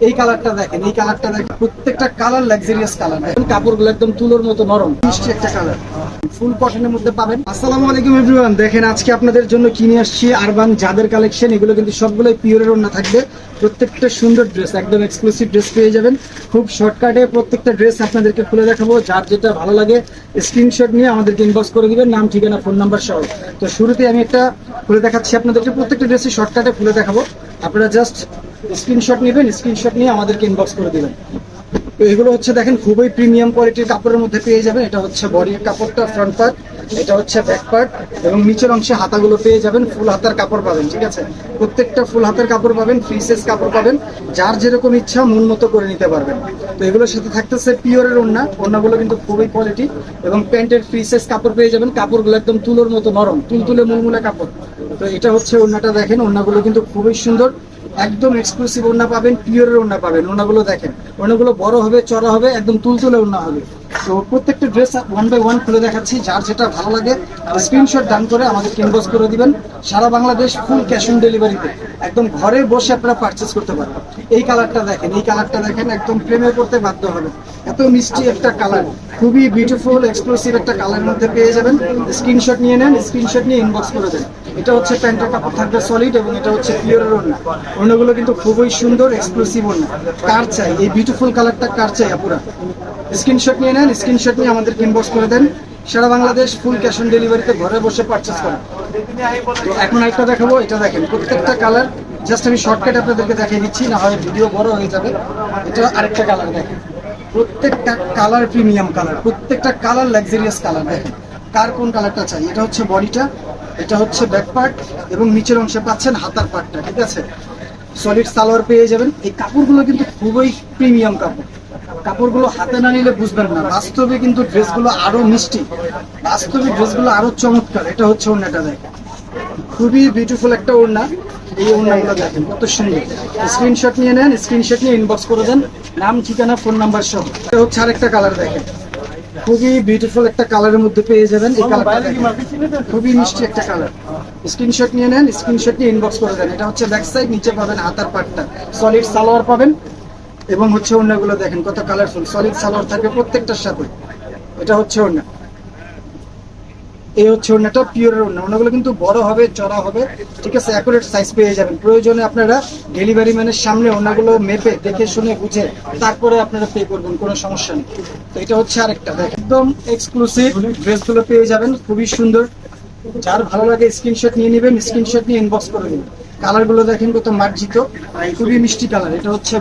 এই কালারটা দেখেন, এই কালারটা দেখেন, প্রত্যেকটা কালার লাক্সারিয়াস কালার। দেখেন কাপড়গুলো একদম তুলোর মতো নরম, মিষ্টি একটা কালার, ফুল কটনের মধ্যে পাবেন। আসসালামু আলাইকুম এভরিওয়ান, দেখেন আজকে আপনাদের জন্য কিনে আসছি আরবান জাদের কালেকশন। এগুলো কিন্তু সবগুলোই পিওরের ওড়না থাকবে, প্রত্যেকটা সুন্দর ড্রেস, একদম এক্সক্লুসিভ ড্রেস পেয়ে যাবেন। খুব শর্টকাটে প্রত্যেকটা ড্রেস আপনাদেরকে খুলে দেখাবো, যার যেটা ভালো লাগে স্ক্রিনশট নিয়ে আমাদেরকে ইনবক্স করে দিবেন, নাম ঠিকানা ফোন নাম্বার সহ। তো শুরুতে আমি একটা খুলে দেখাচ্ছি আপনাদেরকে, প্রত্যেকটা ড্রেসই শর্টকাটে খুলে দেখাবো, আপনারা জাস্ট স্ক্রিনশট নেবেন, স্ক্রিনশট নিয়ে আমাদেরকে ইনবক্স করে দিবেন। তো এগুলো হচ্ছে দেখেন খুবই প্রিমিয়াম কোয়ালিটির কাপড়ের মধ্যে পেয়ে যাবেন। এটা হচ্ছে বডির কাপড়টা, ফ্রন্ট পার্ট, এটা হচ্ছে ব্যাক পার্ট, এবং নিচের অংশে হাতাগুলো পেয়ে যাবেন ফুল হাতার কাপড় পাবেন। ঠিক আছে, প্রত্যেকটা ফুল হাতের কাপড় পাবেন, ফ্রি সাইজ কাপড় পাবেন, যার যেরকম ইচ্ছা মন মতো করে নিতে পারবেন। তো এগুলোর সাথে থাকতেছে পিওরের ওড়নাগুলো কিন্তু খুবই কোয়ালিটি, এবং প্যান্টের ফ্রি সাইজ কাপড় পেয়ে যাবেন। কাপড়গুলো একদম তুলোর মতো নরম, তুলতুলে মুলমুলে কাপড়। তো এটা হচ্ছে ওড়নাটা, দেখেন ওড়নাগুলো কিন্তু খুবই সুন্দর, একদম এক্সক্লুসিভ ওড়না পাবেন, পিওরের ওড়না পাবেন। ওড়নাগুলো দেখেন, ওড়নাগুলো বড় হবে, চড়া হবে, একদম তুলতুলে ওড়না হবে। তো প্রত্যেকটা ড্রেস ওয়ান বাই ওয়ান খুলে দেখাচ্ছি, যার যেটা ভালো লাগে স্ক্রিনশট ডান করে আমাদেরকে ইনবক্স করে দিবেন। সারা বাংলাদেশ ফুল ক্যাশ অন ডেলিভারিতে, একদম ঘরে বসে আপনারা পারচেস করতে পারবেন। এই কালারটা দেখেন, এই কালারটা দেখেন, একদম প্রেমে পড়তে বাধ্য হবে, এত মিষ্টি একটা কালার, খুবই বিউটিফুল এক্সক্লুসিভ একটা কালারের মধ্যে পেয়ে যাবেন। স্ক্রিনশট নিয়ে নেন, স্ক্রিনশট নিয়ে ইনবক্স করে দেন। এটা হচ্ছে প্যান্টের কাপড় থাকবে সলিড, এবং এটা হচ্ছে পিওরের ওড়না। ওড়নাগুলো কিন্তু খুবই সুন্দর এক্সক্লুসিভ ওড়না। কার চাই এই বিউটিফুল কালারটা, কার চাই আপুরা? স্ক্রিনশট নিয়ে নেন, স্ক্রিনশট নিয়ে আমাদেরকে ইনবক্স করে দেন। সারা বাংলাদেশ ফুল ক্যাশ অন ডেলিভারিতে ঘরে বসে পারচেস করেন। তো এখন একটা দেখাবো, এটা দেখেন প্রত্যেকটা কালার, জাস্ট আমি শর্টকাট আপনাদেরকে দেখিয়ে দিচ্ছি, না হয় ভিডিও বড় হয়ে যাবে। এটা আরেকটা কালার দেখেন, প্রত্যেকটা কালার প্রিমিয়াম কালার, প্রত্যেকটা কালার লাক্সারিয়াস কালার। দেখেন কার কোন কালারটা চাই। এটা হচ্ছে বডিটা, এটা হচ্ছে ব্যাক পার্ট, এবং নিচের অংশে পাচ্ছেন হাতার পার্টটা। ঠিক আছে, সলিড সালোয়ার পেয়ে যাবেন। এই কাপড়গুলো কিন্তু খুবই প্রিমিয়াম কাপড়, কাপড়গুলো হাতে না নিলে বুঝবেন না। বাস্তবে কিন্তু ড্রেসগুলো আরো মিষ্টি, বাস্তবে ড্রেসগুলো আরো চমৎকার। এটা হচ্ছে ওড়নাটা দেখেন, খুবই বিউটিফুল একটা ওড়না। এই ওড়নাগুলো দেখেন কত সুন্দর। স্ক্রিনশট নিয়ে নেন, স্ক্রিনশট নিয়ে ইনবক্স করে দেন, নাম ঠিকানা ফোন নাম্বার সহ। এটা হচ্ছে আরেকটা কালার দেখেন, খুবই বিউটিফুল একটা কালারের মধ্যে পেয়ে যাবেন। এই কালারটা খুবই মিষ্টি একটা কালার। স্ক্রিনশট নিয়ে নেন, স্ক্রিনশট নিয়ে ইনবক্স করে দেন। এটা হচ্ছে ব্যাক সাইড, নিচে পাবেন হাতার পাটটা, সলিড সালোয়ার পাবেন, এবং হচ্ছে ওড়নাগুলো দেখেন কত কালারফুল, সলিড সালোয়ার থাকবে প্রত্যেকটার সাথে। এটা হচ্ছে ওড়না, এই হচ্ছে ওড়নাটা, পিওরের ওড়না। ওড়নাগুলো কিন্তু বড় হবে, চড়া হবে, ঠিক আছে, অ্যাকুরেট সাইজ পেয়ে যাবেন। প্রয়োজনে আপনারা ডেলিভারি ম্যানের সামনে ওড়নাগুলো মেপে দেখে শুনে বুঝে তারপরে আপনারা পে করবেন, কোনো সমস্যা নেই। তো এটা হচ্ছে আরেকটা দেখেন, একদম এক্সক্লুসিভ ড্রেসগুলো পেয়ে যাবেন, খুবই সুন্দর। যার ভালো লাগে স্ক্রিনশট নিয়ে নেবেন, স্ক্রিনশট নিয়ে ইনবক্স করে দিন। কালারগুলো দেখেন কত মার্জিত, খুবই মিষ্টি কালার। এটা হচ্ছে